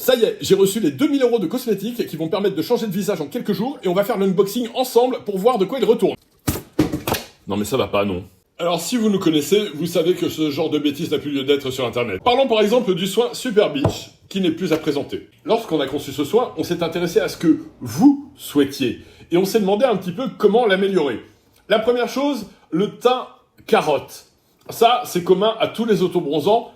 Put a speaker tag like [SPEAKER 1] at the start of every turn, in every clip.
[SPEAKER 1] Ça y est, j'ai reçu les 2000 € de cosmétiques qui vont me permettre de changer de visage en quelques jours et on va faire l'unboxing ensemble pour voir de quoi il retourne. Non mais ça va pas, non. Alors si vous nous connaissez, vous savez que ce genre de bêtises n'a plus lieu d'être sur internet. Parlons par exemple du soin Super Beach, qui n'est plus à présenter. Lorsqu'on a conçu ce soin, on s'est intéressé à ce que vous souhaitiez. Et on s'est demandé un petit peu comment l'améliorer. La première chose, le teint carotte. Ça, c'est commun à tous les autobronzants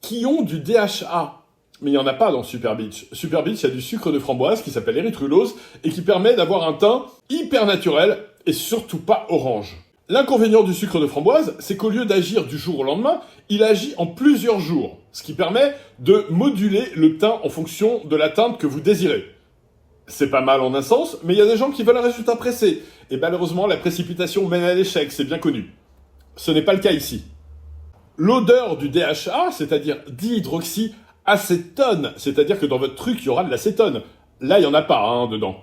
[SPEAKER 1] qui ont du DHA. Mais il n'y en a pas dans Super Beach. Super Beach, il y a du sucre de framboise qui s'appelle érythrulose et qui permet d'avoir un teint hyper naturel et surtout pas orange. L'inconvénient du sucre de framboise, c'est qu'au lieu d'agir du jour au lendemain, il agit en plusieurs jours, ce qui permet de moduler le teint en fonction de la teinte que vous désirez. C'est pas mal en un sens, mais il y a des gens qui veulent un résultat pressé, et malheureusement la précipitation mène à l'échec, c'est bien connu. Ce n'est pas le cas ici. L'odeur du DHA, c'est-à-dire dihydroxyacétone, c'est-à-dire que dans votre truc il y aura de l'acétone. Là il n'y en a pas dedans.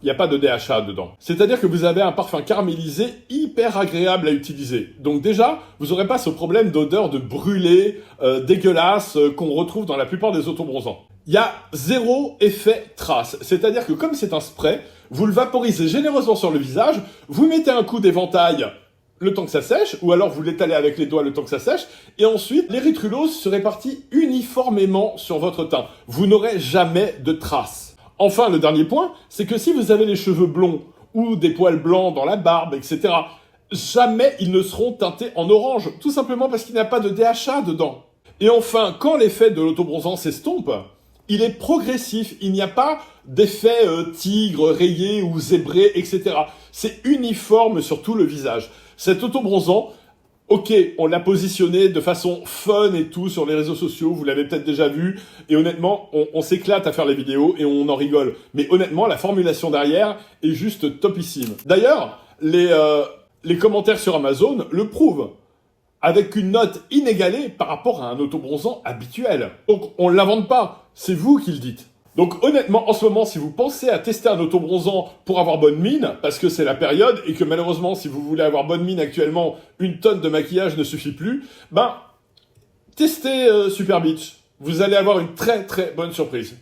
[SPEAKER 1] Il n'y a pas de DHA dedans. C'est-à-dire que vous avez un parfum caramélisé hyper agréable à utiliser. Donc déjà, vous n'aurez pas ce problème d'odeur de brûlé, dégueulasse, qu'on retrouve dans la plupart des autobronzants. Il y a zéro effet trace. C'est-à-dire que comme c'est un spray, vous le vaporisez généreusement sur le visage, vous mettez un coup d'éventail le temps que ça sèche, ou alors vous l'étalez avec les doigts le temps que ça sèche, et ensuite l'érythrulose se répartit uniformément sur votre teint. Vous n'aurez jamais de traces. Enfin, le dernier point, c'est que si vous avez les cheveux blonds ou des poils blancs dans la barbe, etc., jamais ils ne seront teintés en orange, tout simplement parce qu'il n'y a pas de DHA dedans. Et enfin, quand l'effet de l'autobronzant s'estompe, il est progressif, il n'y a pas d'effet tigre, rayé ou zébré, etc. C'est uniforme sur tout le visage. Cet autobronzant, ok, on l'a positionné de façon fun et tout sur les réseaux sociaux, vous l'avez peut-être déjà vu, et honnêtement, on s'éclate à faire les vidéos et on en rigole. Mais honnêtement, la formulation derrière est juste topissime. D'ailleurs, les commentaires sur Amazon le prouvent, avec une note inégalée par rapport à un autobronzant habituel. Donc on ne l'invente pas, c'est vous qui le dites. Donc honnêtement, en ce moment, si vous pensez à tester un autobronzant pour avoir bonne mine, parce que c'est la période, et que malheureusement, si vous voulez avoir bonne mine actuellement, une tonne de maquillage ne suffit plus, testez Super Beach. Vous allez avoir une très très bonne surprise.